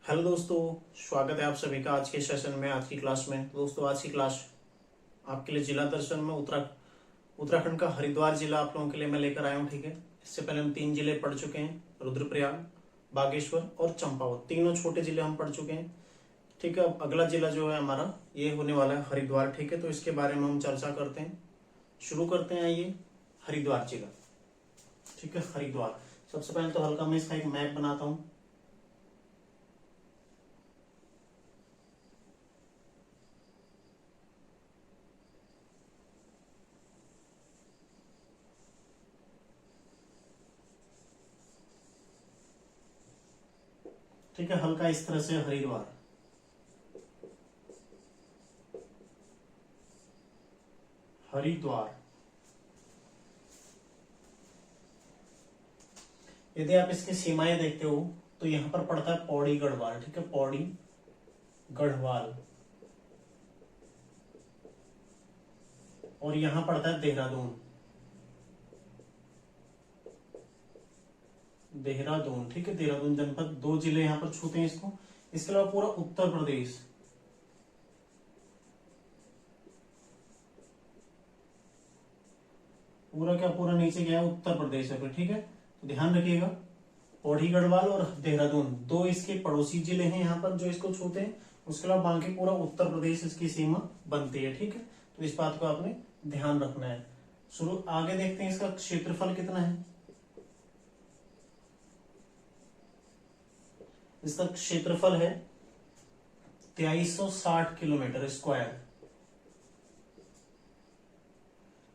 Hello दोस्तों, स्वागत है आप सभी का आज के सेशन में, आज की क्लास में। दोस्तों, आज की क्लास आपके लिए जिला दर्शन में उत्तराखंड का हरिद्वार जिला आप लोगों के लिए मैं लेकर आया हूँ। ठीक है, इससे पहले हम 3 जिले पढ़ चुके हैं, रुद्रप्रयाग, बागेश्वर और चंपावत। तीनों छोटे जिले हम पढ़ चुके हैं। ठीक है, अब अगला जिला जो है हमारा ये होने वाला है हरिद्वार। ठीक है, तो इसके बारे में हम चर्चा करते हैं। शुरू करते हैं। ये हरिद्वार जिला। ठीक है, हरिद्वार। सबसे पहले तो हल्का मैं इसका एक मैप बनाता हूँ। ठीक है, हल्का इस तरह से हरिद्वार। हरिद्वार यदि आप इसकी सीमाएं देखते हो तो यहां पर पड़ता है पौड़ी गढ़वाल। ठीक है, पौड़ी गढ़वाल। और यहां पड़ता है देहरादून। देहरादून, ठीक है, देहरादून जनपद। 2 जिले यहां पर छूते हैं इसको। इसके अलावा पूरा उत्तर प्रदेश, पूरा क्या पूरा नीचे गया उत्तर प्रदेश है फिर। ठीक है, तो ध्यान रखिएगा, पौड़ी गढ़वाल और देहरादून 2 इसके पड़ोसी जिले हैं यहाँ पर जो इसको छूते हैं। उसके अलावा बाकी पूरा उत्तर प्रदेश इसकी सीमा बनती है। ठीक है, तो इस बात को आपने ध्यान रखना है। शुरू आगे देखते हैं, इसका क्षेत्रफल कितना है। इसका क्षेत्रफल है 2360 किलोमीटर स्क्वायर।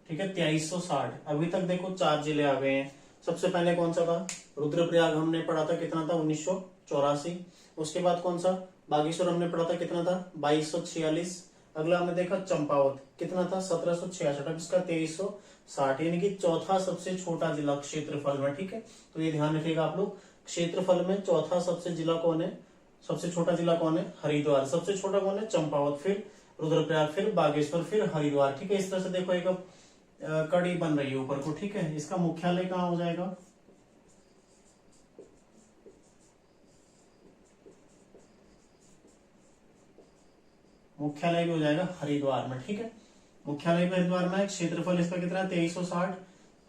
ठीक है, 2360। अभी तक देखो 4 जिले आ गए हैं। सबसे पहले कौन सा था? रुद्रप्रयाग हमने पढ़ा था, कितना था? 1984। उसके बाद कौन सा? बागेश्वर हमने पढ़ा था, कितना था? 2246। अगला हमने देखा चंपावत, कितना था? 1766। अब इसका 2360, यानी कि चौथा सबसे छोटा जिला क्षेत्रफल में। ठीक है, तो ये ध्यान रखिएगा आप लोग, क्षेत्रफल में चौथा सबसे जिला कौन है? सबसे छोटा जिला कौन है? हरिद्वार। सबसे छोटा कौन है? चंपावत, फिर रुद्रप्रयाग, फिर बागेश्वर, फिर हरिद्वार। ठीक है, इस तरह से देखो एक कड़ी बन रही है ऊपर को। ठीक है, इसका मुख्यालय कहाँ हो जाएगा? मुख्यालय भी हो जाएगा हरिद्वार में। ठीक है, मुख्यालय भी हरिद्वार में है। क्षेत्रफल इसका कितना है? 2360।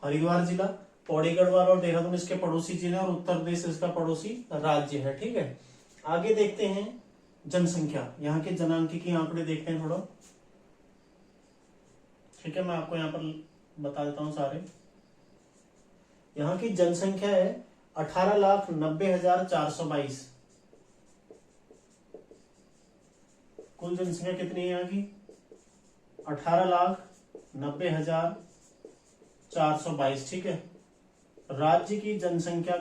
हरिद्वार जिला, पौड़ी गढ़वाल और देहरादून इसके पड़ोसी जिले और उत्तर प्रदेश इसका पड़ोसी राज्य है। ठीक है, आगे देखते हैं जनसंख्या, यहाँ के जनांकीय आंकड़े देखते हैं थोड़ा। ठीक है, मैं आपको यहाँ पर बता देता हूँ सारे। यहाँ की जनसंख्या है 18,90,422। कुल जनसंख्या कितनी है यहाँ की? 18,90,422। ठीक है, राज्य की जनसंख्या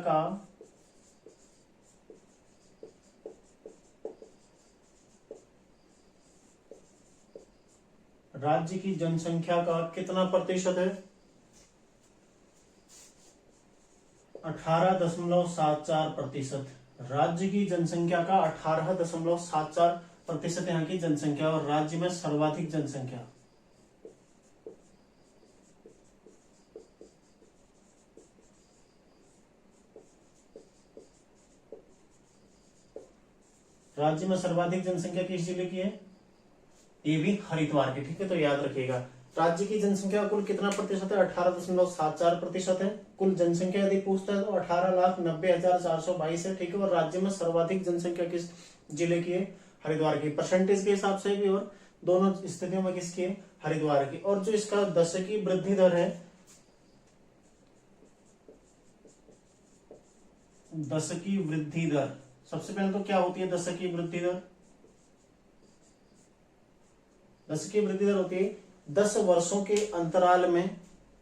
का कितना प्रतिशत है? 18.74%। राज्य की जनसंख्या का 18.74% यहाँ की जनसंख्या, और राज्य में सर्वाधिक जनसंख्या। राज्य में सर्वाधिक जनसंख्या किस जिले की है? ये भी हरिद्वार की। ठीक है, तो याद रखिएगा, राज्य की जनसंख्या कुल कितना प्रतिशत है? 18.74% है। कुल जनसंख्या यदि पूछता है तो 18,90,422 है। ठीक है, और राज्य में सर्वाधिक जनसंख्या किस जिले की है? हरिद्वार की। परसेंटेज के हिसाब से भी, और दोनों स्थितियों में किसकी है? हरिद्वार की। और जो इसका दशकीय वृद्धि दर है, दशकीय वृद्धि दर, सबसे पहले तो क्या होती है दशकीय वृद्धि दर? दशकीय वृद्धि दर होती है 10 वर्षों के अंतराल में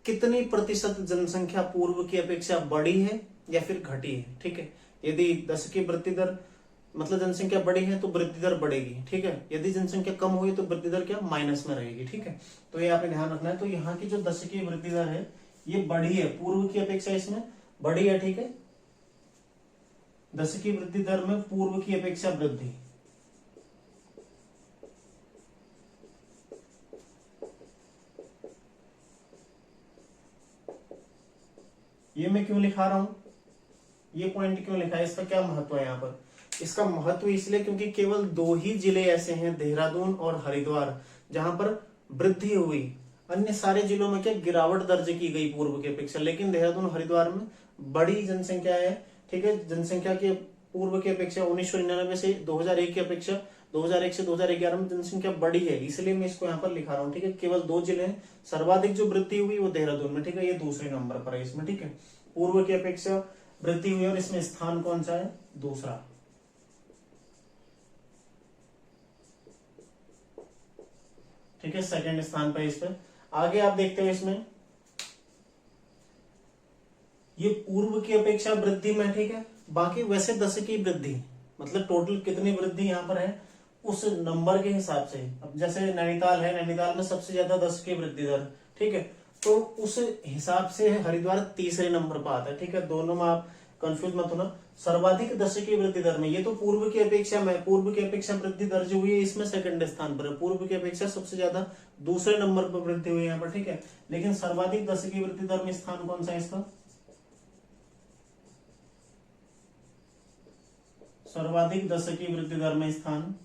कितनी प्रतिशत जनसंख्या पूर्व की अपेक्षा बढ़ी है या फिर घटी है। ठीक है, यदि दशकीय वृद्धि दर मतलब जनसंख्या बढ़ी है तो वृद्धि दर बढ़ेगी। ठीक है, यदि जनसंख्या कम हुई तो वृद्धि दर क्या? माइनस में रहेगी। ठीक है, तो ये आपने ध्यान रखना है। तो यहाँ की जो दशकीय वृद्धि दर है ये बढ़ी है, पूर्व की अपेक्षा इसमें बढ़ी है। ठीक है, दशकीय वृद्धि दर में पूर्व की अपेक्षा वृद्धि। ये मैं क्यों लिखा रहा हूं? ये पॉइंट क्यों लिखा है? इसका क्या महत्व है यहाँ पर? इसका महत्व इसलिए क्योंकि केवल 2 ही जिले ऐसे हैं, देहरादून और हरिद्वार, जहां पर वृद्धि हुई। अन्य सारे जिलों में क्या गिरावट दर्ज की गई पूर्व की अपेक्षा, लेकिन देहरादून हरिद्वार में बड़ी जनसंख्या है। ठीक है, जनसंख्या के पूर्व की अपेक्षा 1999 से 2001 की अपेक्षा 2001 से 2011 में जनसंख्या बढ़ी है, इसलिए मैं इसको यहाँ पर लिखा रहा हूँ। ठीक है, केवल 2 जिले हैं, सर्वाधिक जो वृद्धि हुई वो देहरादून में। ठीक है, ये दूसरे नंबर पर है इसमें। ठीक है, पूर्व की अपेक्षा वृद्धि हुई और इसमें स्थान कौन सा है, दूसरा। ठीक है, सेकंड स्थान पर इस पर। आगे आप देखते हैं इसमें ये पूर्व की अपेक्षा वृद्धि में। ठीक है, बाकी वैसे 10 की वृद्धि, मतलब टोटल कितनी वृद्धि यहाँ पर है उस नंबर के हिसाब से। अब जैसे नैनीताल है, नैनीताल में सबसे ज्यादा 10 की वृद्धि दर। ठीक है, तो उस हिसाब से हरिद्वार तीसरे नंबर पर आता है। ठीक है, दोनों में आप कंफ्यूज मत होना। सर्वाधिक 10 की वृद्धि दर में, ये तो पूर्व की अपेक्षा में, पूर्व की अपेक्षा वृद्धि दर जो हुई है इसमें सेकंड स्थान पर है। पूर्व की अपेक्षा सबसे ज्यादा दूसरे नंबर पर वृद्धि हुई है यहाँ पर। ठीक है, लेकिन सर्वाधिक 10 की वृद्धि दर में स्थान कौन सा है इसका, सर्वाधिक 10 की वृद्धि दर में स्थान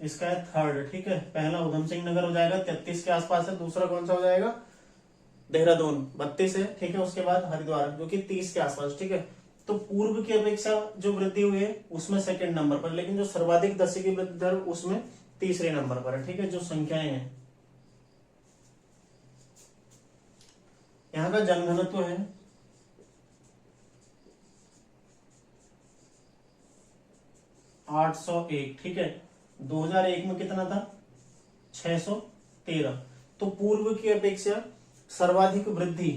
इसका है थर्ड। ठीक है, पहला उधम सिंह नगर हो जाएगा 33 के आसपास है, दूसरा कौन सा हो जाएगा, देहरादून 32 है। ठीक है, उसके बाद हरिद्वार जो कि 30 के आसपास। ठीक है, तो पूर्व की अपेक्षा जो वृद्धि हुई है उसमें सेकंड नंबर पर, लेकिन जो सर्वाधिक 10 की वृद्धि दर उसमें तीसरे नंबर पर है। ठीक है, जो संख्याएं हैं, यहाँ का जनघनत्व है 801। ठीक है, 2001 में कितना था, 613। तो पूर्व की अपेक्षा सर्वाधिक वृद्धि,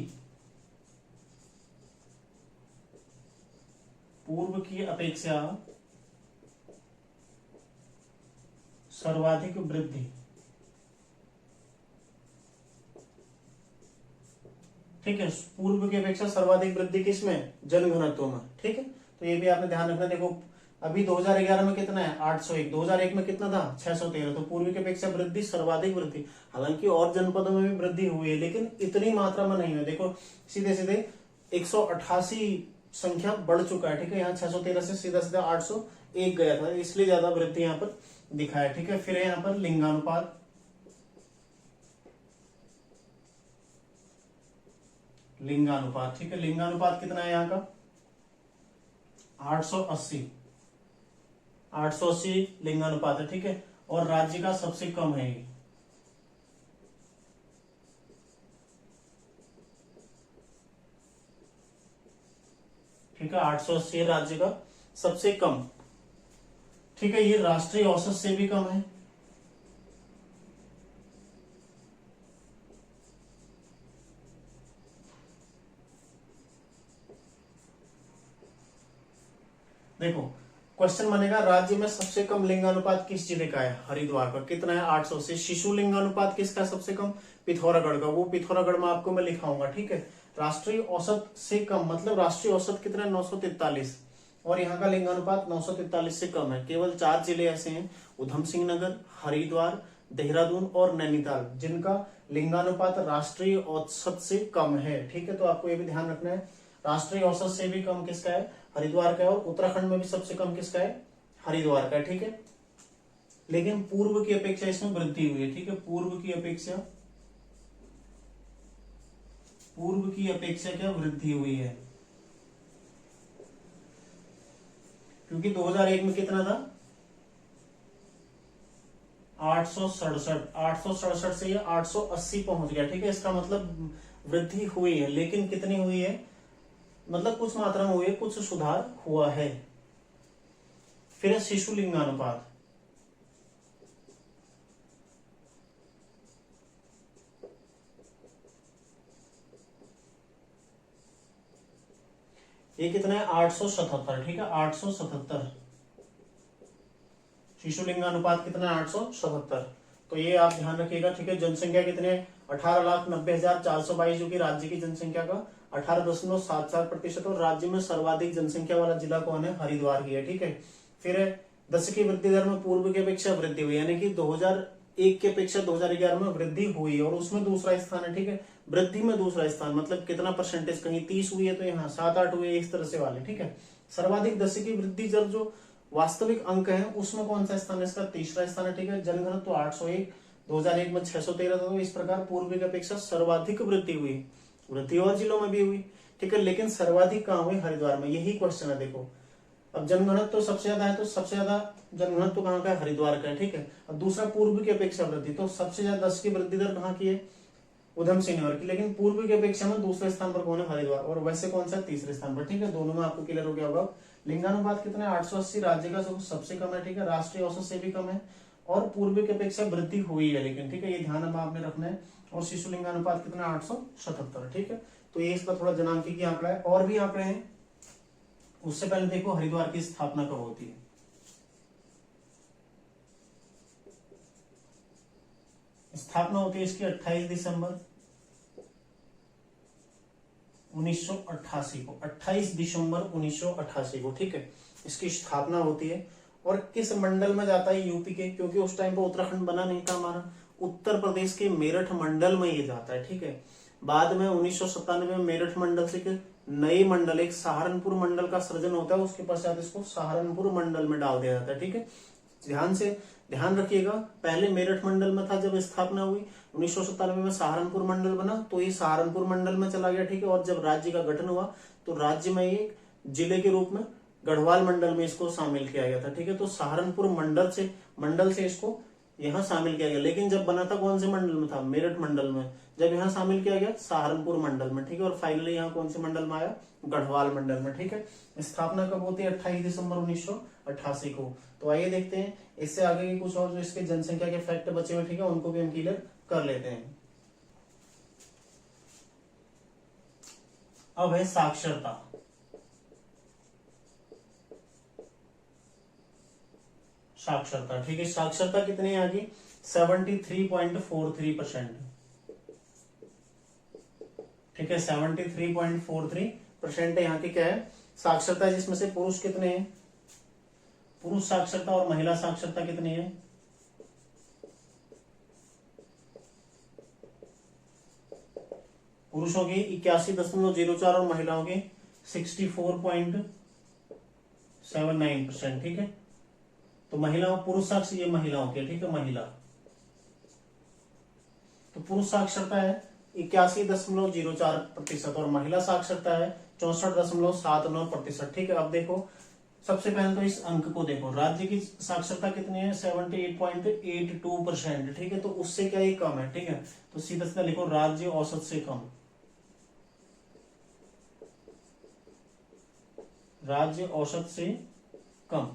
पूर्व की अपेक्षा सर्वाधिक वृद्धि। ठीक है, पूर्व की अपेक्षा सर्वाधिक वृद्धि किसमें, जनघनत्व में। ठीक है, तो ये भी आपने ध्यान रखना। देखो अभी 2011 में कितना है, 801, 2001 में कितना था, 613। तो पूर्व की अपेक्षा वृद्धि, सर्वाधिक वृद्धि। हालांकि और जनपदों में भी वृद्धि हुई है, लेकिन इतनी मात्रा में नहीं है। देखो सीधे सीधे 188 संख्या बढ़ चुका है। ठीक है, यहाँ 613 से सीधा सीधा 801 गया था, इसलिए ज्यादा वृद्धि यहाँ पर दिखा है। ठीक है, फिर यहाँ पर लिंगानुपात, लिंगानुपात। ठीक है, लिंगानुपात कितना है यहाँ का, 880, 880 लिंगानुपात है। ठीक है, और राज्य का सबसे कम है ये। ठीक है, 880 राज्य का सबसे कम। ठीक है, ये राष्ट्रीय औसत से भी कम है। देखो क्वेश्चन बनेगा, राज्य में सबसे कम लिंगानुपात किस जिले का है, हरिद्वार का। कितना है, 800 से। शिशु लिंगानुपात किसका है सबसे कम, पिथौरागढ़ का। वो पिथौरागढ़ में आपको मैं लिखाऊंगा। ठीक है, राष्ट्रीय औसत से कम, मतलब राष्ट्रीय औसत कितना है, 943, और यहाँ का लिंगानुपात 943 से कम है। केवल 4 जिले ऐसे हैं, उधम सिंह नगर, हरिद्वार, देहरादून और नैनीताल, जिनका लिंगानुपात राष्ट्रीय औसत से कम है। ठीक है, तो आपको ये भी ध्यान रखना है, राष्ट्रीय औसत से भी कम किसका है, हरिद्वार का है। और उत्तराखंड में भी सबसे कम किसका है, हरिद्वार का है। ठीक है, लेकिन पूर्व की अपेक्षा इसमें वृद्धि हुई है। ठीक है, पूर्व की अपेक्षा, पूर्व की अपेक्षा क्या वृद्धि हुई है, क्योंकि 2001 में कितना था, 867, 867 से ये 880 पहुंच गया। ठीक है, इसका मतलब वृद्धि हुई है, लेकिन कितनी हुई है, मतलब कुछ मात्रा में हुई है, कुछ सुधार हुआ है। फिर शिशु लिंगानुपात, ये कितना है, 877। ठीक है, 877 शिशु लिंगानुपात कितना है, 877। तो ये आप ध्यान रखिएगा। ठीक है, जनसंख्या कितने, 18,90,422, जो कि राज्य की जनसंख्या का 18.77%। और राज्य में सर्वाधिक जनसंख्या वाला जिला कौन है, हरिद्वार ही है। ठीक है, फिर 10 की वृद्धि दर में पूर्व की अपेक्षा वृद्धि हुई, यानी कि एक की अपेक्षा 2011 में वृद्धि हुई और उसमें दूसरा स्थान है, ठीक है। वृद्धि में दूसरा स्थान मतलब कितना परसेंटेज, कहीं 30 हुई है तो यहाँ 7-8 हुए, इस तरह से वाले, ठीक है। सर्वाधिक दशकीय वृद्धि दर जो वास्तविक अंक है उसमें कौन सा स्थान है, इसका तीसरा स्थान है, ठीक है। जनघनत्व 801, 2001 में 613 था। तो इस प्रकार पूर्व की अपेक्षा सर्वाधिक वृद्धि हुई, वृद्धि और जिलों में भी हुई, ठीक है। लेकिन सर्वाधिक कहाँ हुई, हरिद्वार में, यही क्वेश्चन है देखो। अब जनगणना तो सबसे ज्यादा है, तो सबसे ज्यादा जनगणना तो कहाँ का है, हरिद्वार का है, ठीक है। अब दूसरा पूर्व की अपेक्षा वृद्धि, तो सबसे ज्यादा 10 की वृद्धि दर कहाँ की है, उधम सिंह नगर की। लेकिन पूर्व की अपेक्षा में दूसरे स्थान पर कौन है, हरिद्वार। और वैसे कौन सा, तीसरे स्थान पर, ठीक है। दोनों में आपको क्लियर हो गया होगा। लिंगानुपात कितना है, 880, राज्य का सबसे कम है, ठीक है। राष्ट्रीय औसत से भी कम है और पूर्व की अपेक्षा वृद्धि हुई है, लेकिन, ठीक है, ये ध्यान अब आपने रखना है। और शिशु लिंगानुपात कितना, 877, ठीक है। तो ये इसका थोड़ा जनांकी आंकड़ा है। और भी आंकड़े हैं, उससे पहले देखो हरिद्वार की स्थापना कब होती है। स्थापना होती है इसकी 28 दिसंबर 1988 को, 28 दिसंबर 1988 को, ठीक है, इसकी स्थापना होती है। और किस मंडल में जाता है, यूपी के, क्योंकि उस टाइम पर उत्तराखंड बना नहीं था हमारा, उत्तर प्रदेश के मेरठ मंडल में ये जाता है, ठीक है। बाद में 1997 में मेरठ मंडल से नए मंडल, एक सहारनपुर मंडल का सृजन होता है, उसके पश्चात इसको सहारनपुर मंडल में डाल दिया जाता है, ठीक है। ध्यान रखिएगा, पहले मेरठ मंडल में था जब स्थापना हुई, 1997 में सहारनपुर मंडल बना तो ये सहारनपुर मंडल में चला गया, ठीक है। और जब राज्य का गठन हुआ तो राज्य में ये जिले के रूप में गढ़वाल मंडल में इसको शामिल किया गया था, ठीक है। तो सहारनपुर मंडल से इसको यहाँ शामिल किया गया। लेकिन जब बना था कौन से मंडल में था, मेरठ मंडल में। जब यहाँ शामिल किया गया सहारनपुर मंडल में, ठीक है। और फाइनली यहाँ कौन से मंडल में आया, गढ़वाल मंडल में, ठीक है। स्थापना कब होती है, 28 दिसंबर 1988 को। तो आइए देखते हैं इससे आगे की कुछ और जो इसके जनसंख्या के फैक्ट बचे हुए, ठीक है, उनको भी हम क्लियर कर लेते हैं। अब है साक्षरता। साक्षरता, ठीक है। साक्षरता कितनी है यहाँ की, 73.43%, ठीक है। 73.43% यहाँ की क्या है, साक्षरता। जिसमें से पुरुष कितने हैं, पुरुष साक्षरता और महिला साक्षरता कितनी है, पुरुषों की 81.04 और महिलाओं की 64.79%, ठीक है। तो महिलाओं, पुरुष साक्षर ये महिलाओं की, ठीक है, महिला। तो पुरुष साक्षरता है 81.04% और महिला साक्षरता है 64.79%, ठीक है। अब देखो सबसे पहले तो इस अंक को देखो, राज्य की साक्षरता कितनी है, 78.82%, ठीक है। तो उससे क्या ये कम है, ठीक है। तो सीधा सीधा लिखो राज्य औसत से कम, राज्य औसत से कम,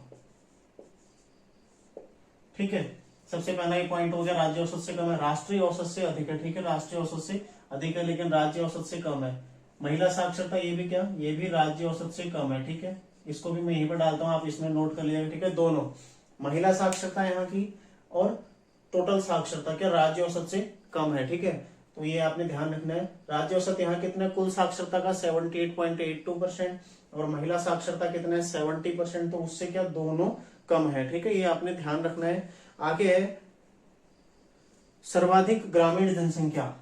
ठीक है। सबसे पहला ये पॉइंट हो गया, राज्य औसत से कम है। राष्ट्रीय औसत से अधिक है, ठीक है, राष्ट्रीय औसत से अधिक है, लेकिन राज्य औसत से कम है। महिला साक्षरता ये भी क्या, ये भी राज्य औसत से कम है, ठीक है। इसको भी मैं यहीं पर डालता हूं, आप इसमें नोट कर लीजिएगा, ठीक है। दोनों महिला साक्षरता यहाँ की और टोटल साक्षरता क्या राज्य औसत से कम है, ठीक है। तो ये आपने ध्यान रखना है। राज्य औसत यहाँ कितना, कुल साक्षरता का 78.82% और महिला साक्षरता कितना है, 70%। तो उससे क्या दोनों कम है, ठीक है। ये आपने ध्यान रखना है। आगे है सर्वाधिक ग्रामीण जनसंख्या।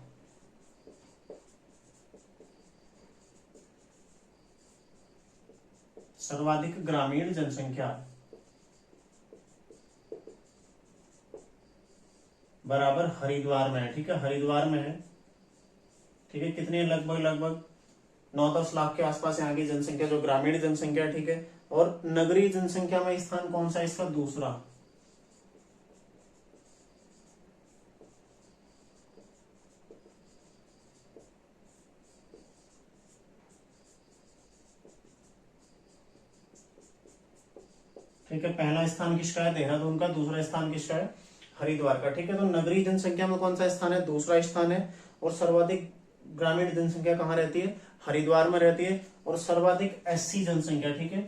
सर्वाधिक ग्रामीण जनसंख्या बराबर हरिद्वार में है, ठीक है, हरिद्वार में है, ठीक है। कितने, लगभग 9-10 लाख के आसपास यहाँ की जनसंख्या जो ग्रामीण जनसंख्या है, ठीक है। और नगरीय जनसंख्या में स्थान कौन सा है इसका, दूसरा। ठीक है, पहला स्थान किसका है, देहरादून का। दूसरा स्थान किसका है, हरिद्वार का, ठीक है। तो नगरीय जनसंख्या में कौन सा स्थान है, दूसरा स्थान है। और सर्वाधिक ग्रामीण जनसंख्या कहाँ रहती है, हरिद्वार में रहती है। और सर्वाधिक एससी जनसंख्या, ठीक है,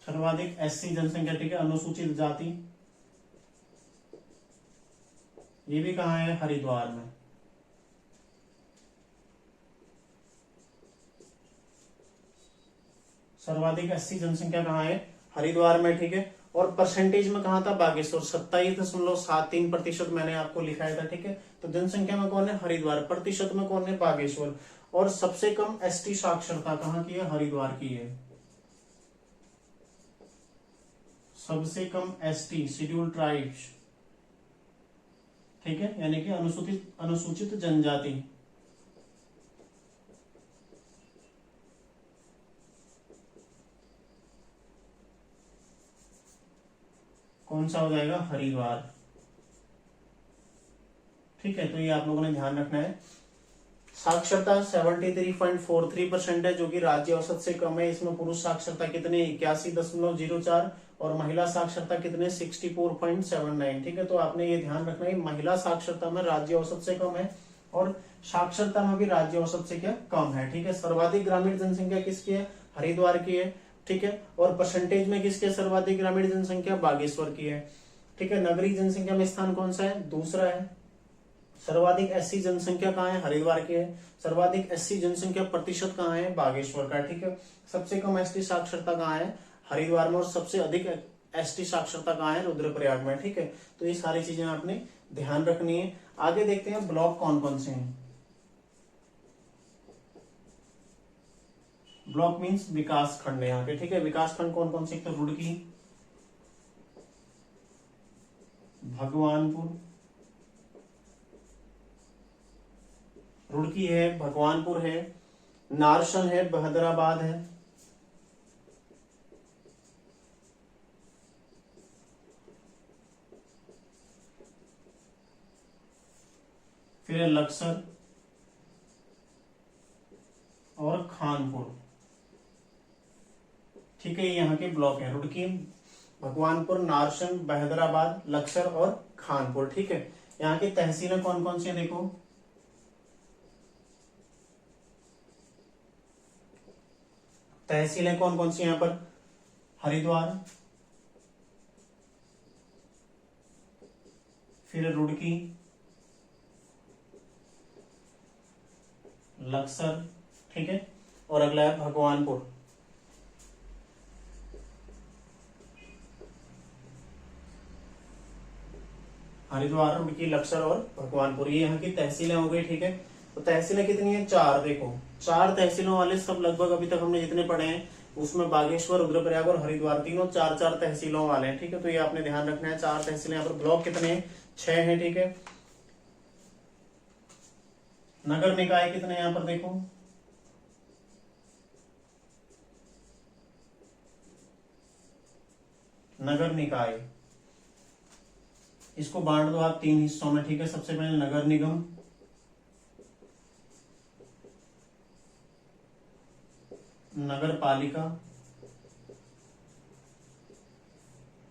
सर्वाधिक एससी जनसंख्या, ठीक है, अनुसूचित जाति, ये भी कहाँ है, हरिद्वार में। सर्वाधिक एससी जनसंख्या कहाँ है? हरिद्वार में, ठीक है। और परसेंटेज में कहा था? बागेश्वर, 27.73% मैंने आपको लिखाया था, ठीक है। तो जनसंख्या में कौन है? हरिद्वार। प्रतिशत में कौन है? बागेश्वर। और सबसे कम एसटी साक्षरता कहाँ की है? हरिद्वार की है। सबसे कम एसटी, शेड्यूल ट्राइब्स, ठीक है, यानी कि अनुसूचित जनजाति, कौन सा हो जाएगा? हरिद्वार, ठीक है। तो ये आप लोगों ने ध्यान रखना है। साक्षरता 73.43% है, जो कि राज्य औसत से कम है। इसमें पुरुष साक्षरता कितने? 81.04 और महिला साक्षरता कितने? 64.79, ठीक है। तो आपने ये ध्यान रखना है, महिला साक्षरता में राज्य औसत से कम है और साक्षरता में भी राज्य औसत से क्या? कम है, ठीक है। सर्वाधिक ग्रामीण जनसंख्या किसकी है? हरिद्वार की है, ठीक है। और परसेंटेज में किसके सर्वाधिक ग्रामीण जनसंख्या? बागेश्वर की है, ठीक है। नगरीय जनसंख्या में स्थान कौन सा है? दूसरा है। सर्वाधिक एससी जनसंख्या कहाँ है? हरिद्वार की है। सर्वाधिक एससी जनसंख्या प्रतिशत कहाँ है? बागेश्वर का, ठीक है। सबसे कम एसटी साक्षरता कहाँ है? हरिद्वार में। और सबसे अधिक एसटी साक्षरता कहाँ है? रुद्रप्रयाग में, ठीक है। तो ये सारी चीजें आपने ध्यान रखनी है। आगे देखते हैं ब्लॉक कौन कौन से हैं। ब्लॉक मीन्स विकास खंड यहाँ के, ठीक है। विकास खंड कौन कौन से? तो रुड़की, भगवानपुर, रुड़की है, भगवानपुर है, नारसन है, बहदराबाद है, फिर है लक्सर और खानपुर, ठीक है। यहाँ के ब्लॉक है रुड़की, भगवानपुर, नारसन, बहदराबाद, लक्सर और खानपुर, ठीक है। यहाँ की तहसीलें कौन कौन सी है? देखो, तहसीलें कौन कौन सी यहाँ पर? हरिद्वार, फिर रुड़की, लक्सर, ठीक है। और अगला है भगवानपुर। हरिद्वार, रुड़की, लक्सर और भगवानपुर, ये यहाँ की तहसीलें हो गई, ठीक है। तो तहसीलें कितनी है? 4। देखो, 4 तहसीलों वाले सब लगभग अभी तक हमने जितने पढ़े हैं उसमें बागेश्वर, रुद्रप्रयाग और हरिद्वार तीनों 4-4 तहसीलों वाले हैं, ठीक है। तो ये आपने ध्यान रखना है, 4 तहसीलें। यहाँ पर ब्लॉक कितने हैं? 6 हैं, ठीक है। नगर निकाय कितने यहाँ पर? देखो, नगर निकाय, इसको बांट दो आप 3 हिस्सों में, ठीक है। सबसे पहले नगर निगम, नगर पालिका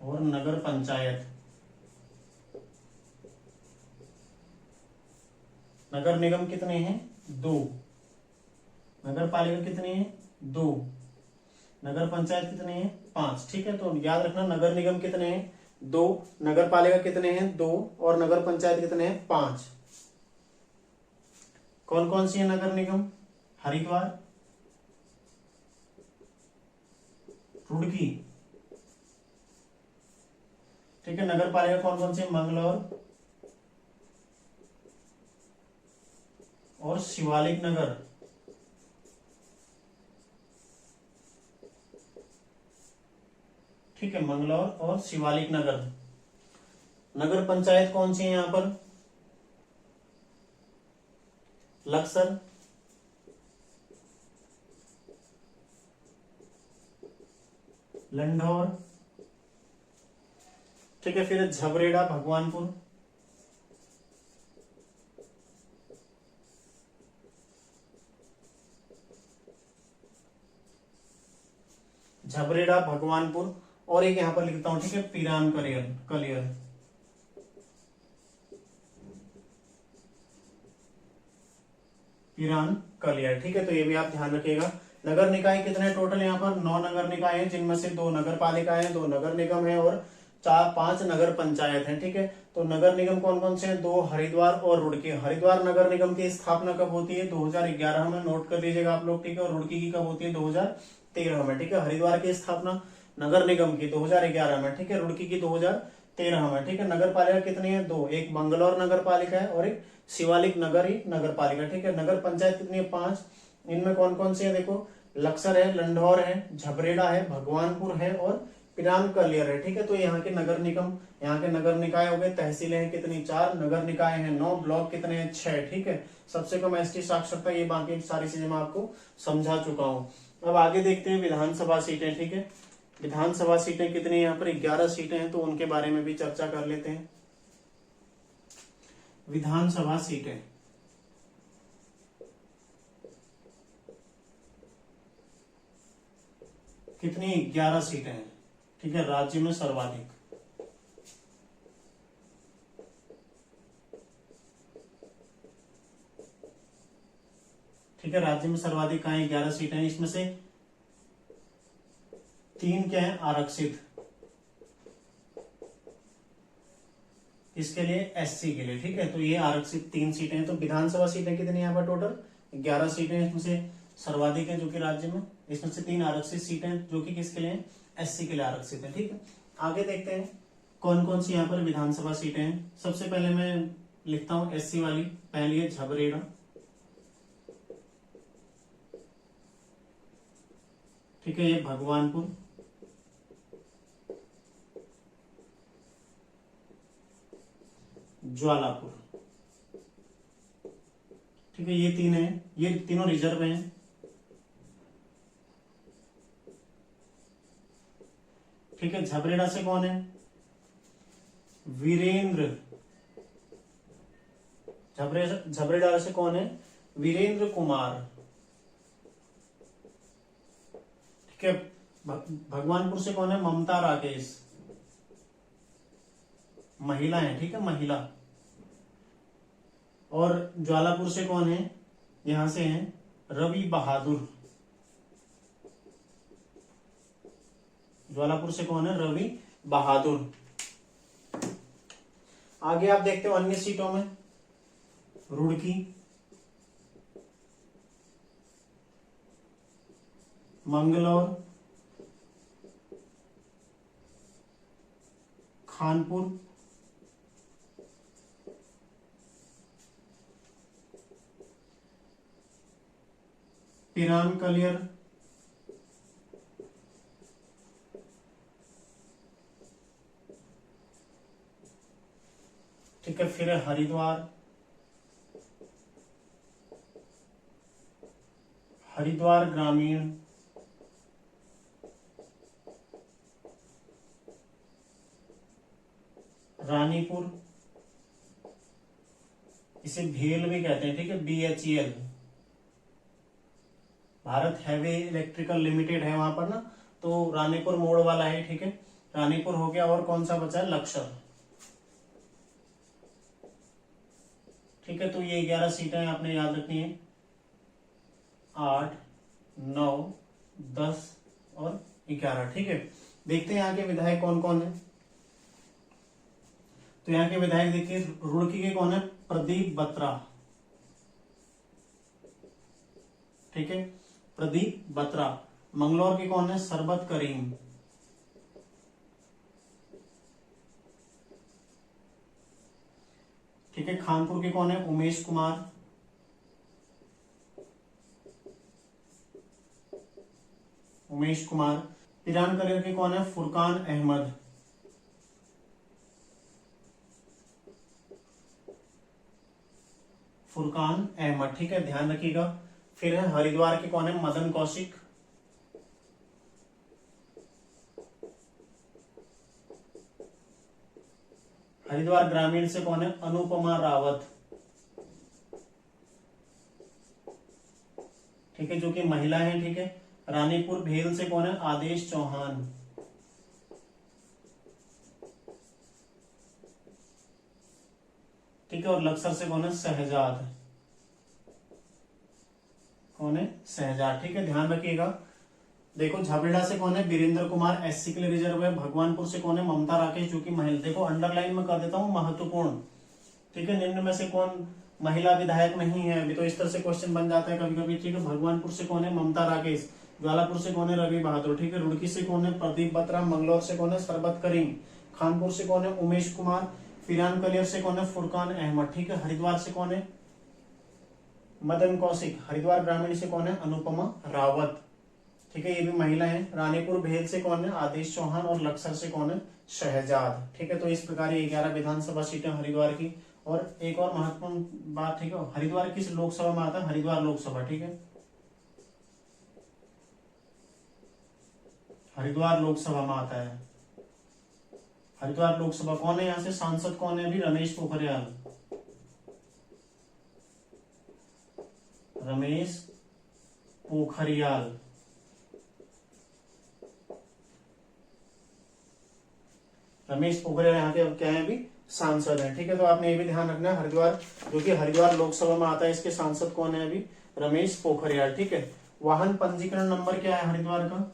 और नगर पंचायत। नगर निगम कितने हैं? 2। नगर पालिका कितने हैं? 2। नगर पंचायत कितने हैं? 5, ठीक है। तो याद रखना, नगर निगम कितने हैं? 2, नगर पालिका कितने हैं? 2 और नगर पंचायत कितने हैं? 5। कौन कौन सी है नगर निगम? हरिद्वार, रुड़की, ठीक है। नगर पालिका कौन कौन सी? मंगलौर और शिवालिक नगर, ठीक है। मंगलौर और शिवालिक नगर। नगर पंचायत कौन सी है यहाँ पर? लक्सर, लंढौर, ठीक है। फिर झबरेड़ा, भगवानपुर, झबरेड़ा, भगवानपुर, और एक यहां पर लिखता हूं, ठीक है, पिरान कलियर, कलियर, पिरान कलियर, ठीक है। तो ये भी आप ध्यान रखिएगा। नगर निकाय कितने टोटल? यहाँ पर 9 नगर निकाय हैं, जिनमें से 2 नगर पालिका है, 2 नगर निगम है और 5 नगर पंचायत हैं, ठीक है। तो नगर निगम कौन कौन से हैं? 2 हरिद्वार और रुड़की। हरिद्वार नगर निगम की स्थापना कब होती है? 2011 में, नोट कर लीजिएगा आप लोग, ठीक है। और रुड़की की कब होती है? 2013 2013 में, ठीक है। हरिद्वार की स्थापना नगर निगम की 2011 में, ठीक है। रुड़की की 2013 में, ठीक है। नगर पालिका कितनी है? 2, एक मंगलौर नगर पालिका है और एक शिवालिक नगरी नगर पालिका, ठीक है। नगर पंचायत कितनी है? 5। इनमें कौन कौन सी है? देखो, लक्सर है, लंढौर है, झबरेड़ा है, भगवानपुर है और पिरान कलियर है, ठीक है। तो यहाँ के नगर निगम, यहाँ के नगर निकाय हो गए। तहसीलें हैं कितनी? 4। नगर निकाय हैं 9। ब्लॉक कितने हैं? 6, ठीक है। सबसे कम एसटी साक्षरता, ये बाकी सारी चीजें मैं आपको समझा चुका हूँ। अब आगे देखते हैं विधानसभा सीटें, ठीक है। विधानसभा सीटें कितनी है? यहाँ पर 11 सीटें हैं, तो उनके बारे में भी चर्चा कर लेते हैं। विधानसभा सीटें कितनी? 11 सीटें हैं, ठीक है। राज्य में सर्वाधिक, ठीक है। राज्य में सर्वाधिक कहाँ है? 11 सीटें हैं। इसमें से 3 क्या है? आरक्षित। इसके लिए एससी के लिए, ठीक है। तो ये आरक्षित 3 सीटें हैं। तो विधानसभा सीटें कितनी है यहाँ पर? टोटल 11 सीटें हैं। इसमें से सर्वाधिक है जो कि राज्य में, इसमें से 3 आरक्षित सीटें जो कि किसके लिए? एससी के लिए आरक्षित है, ठीक है। आगे देखते हैं कौन कौन सी यहाँ पर विधानसभा सीटें हैं। सबसे पहले मैं लिखता हूं एससी वाली। पहली है झबरेड़ा, ठीक है। ये भगवानपुर, ज्वालापुर, ठीक है। ये 3 है, ये तीनों रिजर्व हैं, ठीक है। झबरेड़ा से कौन है? वीरेंद्र। झबरेड़ा से कौन है? वीरेंद्र कुमार, ठीक है। भगवानपुर से कौन है? ममता राकेश, महिला है, ठीक है, महिला। और ज्वालापुर से कौन है? यहां से हैं रवि बहादुर। ज्वालापुर से कौन है? रवि बहादुर। आगे आप देखते हो अन्य सीटों में रुड़की, मंगलौर, खानपुर, पिरान कलियर, ठीक है। फिर हरिद्वार, हरिद्वार ग्रामीण, रानीपुर, इसे भेल भी कहते हैं, ठीक है, BHEL, Bharat heavy electrical limited है वहां पर ना, तो रानीपुर मोड़ वाला है, ठीक है। रानीपुर हो गया, और कौन सा बचा है? लक्सर, ठीक है। तो ये 11 सीटें आपने याद रखनी है, 8, 9, 10 और 11, ठीक है। देखते हैं यहाँ के विधायक कौन कौन है। तो यहाँ के विधायक देखिए, रुड़की के कौन है? प्रदीप बत्रा, ठीक है, प्रदीप बत्रा। मंगलौर के कौन है? सरबत करीम, ठीक है। खानपुर के कौन है? उमेश कुमार, उमेश कुमार। पिरान कलियर के कौन है? फुरकान अहमद, फुरकान अहमद, ठीक है, ध्यान रखिएगा। फिर है हरिद्वार के कौन है? मदन कौशिक, हरिद्वार ग्रामीण से कौन है? अनुपमा रावत, ठीक है, जो कि महिला है, ठीक है। रानीपुर भेल से कौन है? आदेश चौहान, ठीक है। और लक्सर से कौन है? शहजाद, कौन है? शहजाद, ठीक है, ध्यान रखिएगा। देखो, झबरेड़ा से कौन है? वीरेंद्र कुमार, एससी के लिए रिजर्व है। भगवानपुर से कौन है? ममता राकेश, जो कि महिला, देखो अंडरलाइन में कर देता हूं, महत्वपूर्ण, ठीक है। निम्न में से कौन महिला विधायक नहीं है? अभी तो इस तरह से क्वेश्चन बन जाता है कभी कभी, ठीक है। भगवानपुर से कौन है? ममता राकेश। ज्वालापुर से कौन है? रवि बहादुर, ठीक है। रुड़की से कौन है? प्रदीप बत्रा। मंगलौर से कौन है? सरबत करीम। खानपुर से कौन है? उमेश कुमार। फिरान कलियर से कौन है? फुरकान अहमद, ठीक है। हरिद्वार से कौन है? मदन कौशिक। हरिद्वार ग्रामीण से कौन है? अनुपमा रावत, ठीक है, ये भी महिला है। रानीपुर भेल से कौन है? आदेश चौहान। और लक्सर से कौन है? शहजाद, ठीक है। तो इस प्रकार ये 11 विधानसभा सीटें हरिद्वार की। और एक और महत्वपूर्ण बात, ठीक है, हरिद्वार किस लोकसभा में आता है? हरिद्वार लोकसभा, ठीक है, हरिद्वार लोकसभा में आता है। हरिद्वार लोकसभा कौन है यहाँ से? सांसद कौन है अभी? रमेश पोखरियाल। रमेश पोखरियाल, रमेश पोखरियाल यहाँ के अब क्या है? अभी सांसद है, ठीक है। तो आपने ये भी ध्यान रखना है, हरिद्वार जो कि हरिद्वार लोकसभा में आता है, इसके सांसद कौन है अभी? रमेश पोखरियाल, ठीक है। वाहन पंजीकरण नंबर क्या है हरिद्वार का?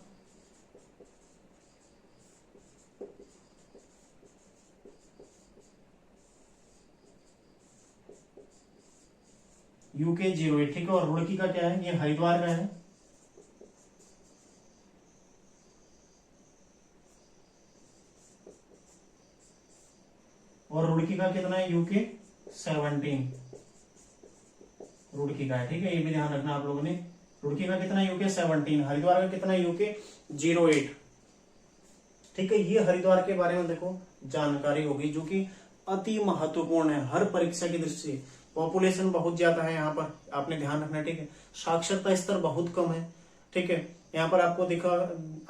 UK 08, ठीक है। और रुड़की का क्या है? ये हरिद्वार का है। और रुड़की का कितना है? UK 17 रुड़की का है, ठीक है, ये भी ध्यान रखना आप लोगों ने। रुड़की का कितना है? UK 17। हरिद्वार का कितना है? UK 08, ठीक है। ये हरिद्वार के बारे में देखो जानकारी होगी जो कि अति महत्वपूर्ण है हर परीक्षा की दृष्टि से। पॉपुलेशन बहुत ज्यादा है यहाँ पर, आपने ध्यान रखना, ठीक है। साक्षरता स्तर बहुत कम है, ठीक है। यहाँ पर आपको देखा,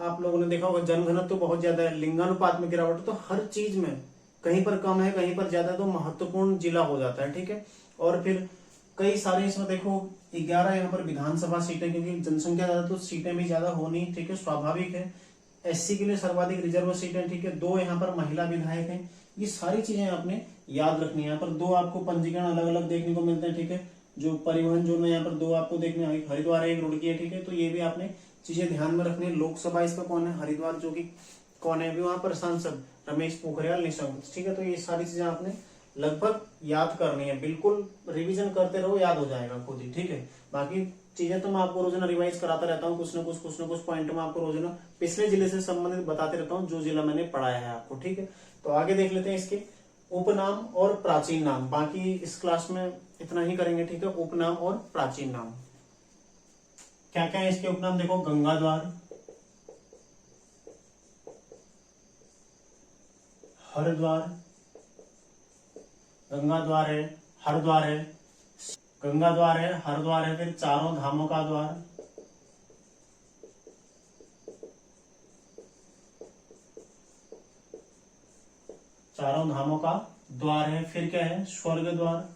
आप लोगों ने देखा होगा जनघनत्व तो बहुत ज्यादा है, लिंगानुपात में गिरावट, तो हर चीज में कहीं पर कम है कहीं पर ज्यादा, तो महत्वपूर्ण जिला हो जाता है, ठीक है। और फिर कई सारे इसमें देखो 11 यहाँ पर विधानसभा सीटें, क्योंकि जनसंख्या ज्यादा तो सीटें भी ज्यादा होनी, ठीक है, स्वाभाविक है। SC के लिए सर्वाधिक रिजर्व सीटें, ठीक है। 2 यहाँ पर महिला विधायक हैं। ये सारी चीजें आपने याद रखनी है। यहाँ पर 2 आपको पंजीकरण अलग अलग देखने को मिलते हैं, ठीक है। जो परिवहन जोन में यहाँ पर 2 आपको देखने, हरिद्वार है, एक रुड़की है, ठीक है। तो ये भी आपने चीजें ध्यान में रखनी है। लोकसभा इसका कौन है? हरिद्वार, जो कि कौन है अभी वहां पर? सांसद रमेश पोखरियाल निशंक, ठीक है। तो ये सारी चीजें आपने लगभग याद करनी है, बिल्कुल रिवीजन करते रहो, याद हो जाएगा खुद ही, ठीक है। बाकी चीजें तो मैं आपको रोजाना रिवाइज कराता रहता हूँ, कुछ ना कुछ पॉइंट में आपको रोजाना पिछले जिले से संबंधित बताते रहता हूँ, जो जिला मैंने पढ़ाया है आपको, ठीक है। तो आगे देख लेते हैं इसके उपनाम और प्राचीन नाम। बाकी इस क्लास में इतना ही करेंगे, ठीक है। उपनाम और प्राचीन नाम क्या क्या है इसके उपनाम? देखो, गंगाद्वार, हरिद्वार, गंगाद्वार है, हरिद्वार है, गंगाद्वार है, हरिद्वार है, फिर चारों धामों का द्वार, चारों धामों का द्वार है, फिर क्या है? स्वर्ग द्वार,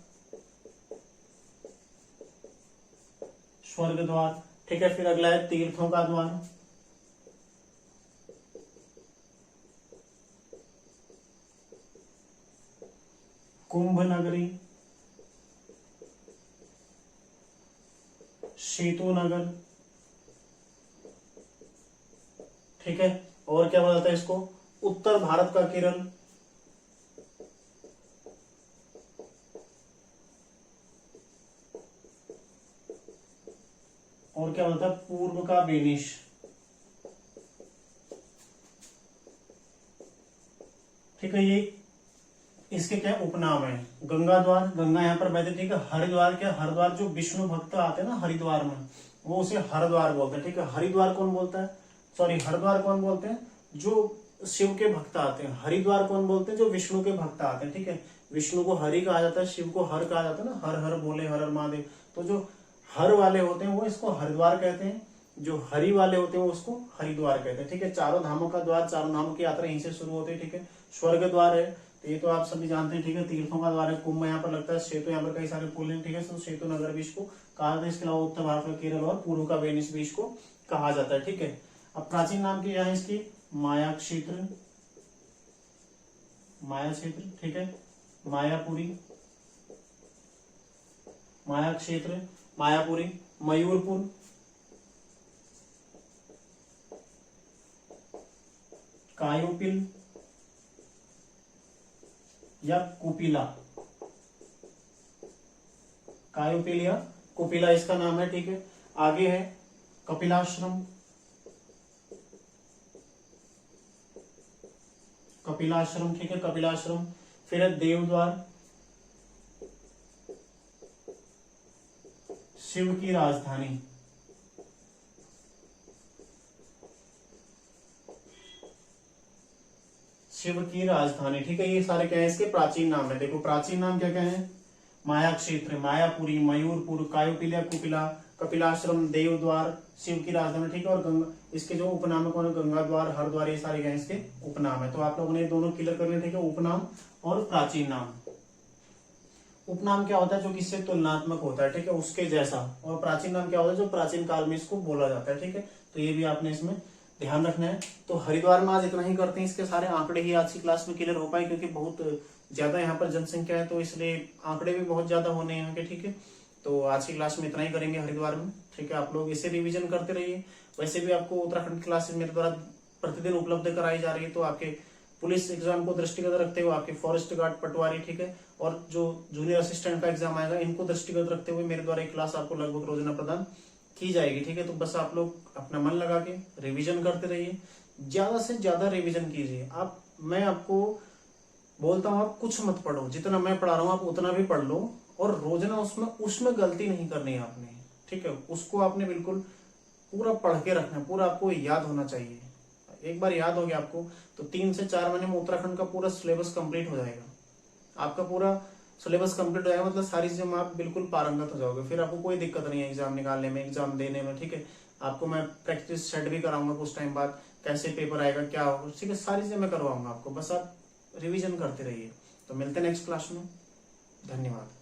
स्वर्ग द्वार, ठीक है। फिर अगला है तीर्थों का द्वार, कुंभ नगरी, सेतु नगर, ठीक है। और क्या बताता है इसको? उत्तर भारत का केरल, और क्या बोलता है? पूर्व का वेनिस, ठीक है। ये इसके क्या उपनाम है? गंगा द्वार, गंगा यहाँ पर बहती, ठीक है। हरिद्वार क्या? हरिद्वार जो विष्णु भक्त आते हैं ना हरिद्वार में, वो उसे हरिद्वार बोलते हैं, ठीक है। हरिद्वार कौन बोलता है? सॉरी, हरिद्वार कौन बोलते हैं? जो शिव के भक्त आते हैं। हरिद्वार कौन बोलते हैं? जो विष्णु के भक्त आते हैं, ठीक है। विष्णु को हरि कहा जाता है, शिव को हर कहा जाता है ना, हर हर बोले, हर हर महादेव। तो जो हर वाले होते हैं वो इसको हरिद्वार कहते हैं, जो हरि वाले होते हैं वो उसको हरिद्वार कहते हैं, ठीक है। चारों धामों का द्वार, चारों धामों की यात्रा यहीं से शुरू होती है, ठीक है। स्वर्ग द्वार है, तो ये तो आप सभी जानते हैं, ठीक है। तीर्थों का द्वार है, कुंभ यहाँ पर लगता है, सेतु यहाँ पर कई सारे पुल हैं, ठीक है। तो सेतु नगर भी इसको कहा जाता है। इसके अलावा उत्तर भारत का केरल और पूर्व का वेनिस भी इसको कहा जाता है, ठीक है। अब प्राचीन नाम की यहाँ इसकी माया क्षेत्र, माया क्षेत्र, ठीक है। मायापुरी, माया क्षेत्र, मायापुरी, मयूरपुर, कायोपिल या कुपिला, कायोपिल या कुपिला इसका नाम है, ठीक है। आगे है कपिलाश्रम, कपिलाश्रम, ठीक है, कपिलाश्रम। फिर है देवद्वार, शिव की राजधानी। शिव की राजधानी, ठीक है। ये सारे क्या है, इसके प्राचीन नाम है। देखो प्राचीन नाम क्या क्या है, माया क्षेत्र, मायापुरी, मयूरपुर, कायोपिलिया, कुपिला, कपिलाश्रम, देवद्वार, शिव की राजधानी, ठीक है। और गंगा, इसके जो उपनाम है कौन है, गंगा द्वार, हरद्वार, ये सारे क्या है इसके उपनाम है। तो आप लोगों ने दोनों क्लियर कर लिया, ठीक है, उपनाम और प्राचीन नाम। उपनाम क्या होता है, जो किससे तुलनात्मक होता है, ठीक है, उसके जैसा। और प्राचीन नाम क्या होता है, जो प्राचीन काल में इसको बोला जाता है, ठीक है। तो ये भी आपने इसमें ध्यान रखना है। तो हरिद्वार में आज इतना ही करते हैं, इसके सारे आंकड़े ही आज की क्लास में क्लियर हो पाए, क्योंकि बहुत ज्यादा यहाँ पर जनसंख्या है, तो इसलिए आंकड़े भी बहुत ज्यादा होने यहाँ के, ठीक है। तो आज की क्लास में इतना ही करेंगे हरिद्वार में, ठीक है। आप लोग इसे रिवीजन करते रहिए। वैसे भी आपको उत्तराखंड क्लासेस मेरे द्वारा प्रतिदिन उपलब्ध कराई जा रही है। तो आपके पुलिस एग्जाम को दृष्टिगत रखते हुए, आपके फॉरेस्ट गार्ड, पटवारी, ठीक है, और जो जूनियर असिस्टेंट का एग्जाम आएगा, इनको दृष्टिगत रखते हुए मेरे द्वारा एक क्लास आपको लगभग रोजाना प्रदान की जाएगी, ठीक है। तो बस आप लोग अपना मन लगा के रिवीजन करते रहिए, ज्यादा से ज्यादा रिवीजन कीजिए। मैं आपको बोलता हूँ, आप कुछ मत पढ़ो, जितना मैं पढ़ा रहा हूँ आप उतना भी पढ़ लो, और रोजाना उसमें गलती नहीं करनी है आपने, ठीक है। उसको आपने बिल्कुल पूरा पढ़ के रखना है, पूरा आपको याद होना चाहिए। एक बार याद हो गया आपको, तो 3 से 4 महीने में उत्तराखंड का पूरा सिलेबस कंप्लीट हो जाएगा। आपका पूरा सिलेबस कंप्लीट हो जाएगा, मतलब सारी चीजों में आप बिल्कुल पारंगत हो जाओगे। फिर आपको कोई दिक्कत नहीं है एग्जाम निकालने में, एग्जाम देने में, ठीक है। आपको मैं प्रैक्टिस सेट भी कराऊंगा कुछ टाइम बाद, कैसे पेपर आएगा, क्या होगा, ठीक है, सारी चीजें मैं करवाऊंगा आपको। बस आप रिविजन करते रहिए। तो मिलते हैं नेक्स्ट क्लास में। धन्यवाद।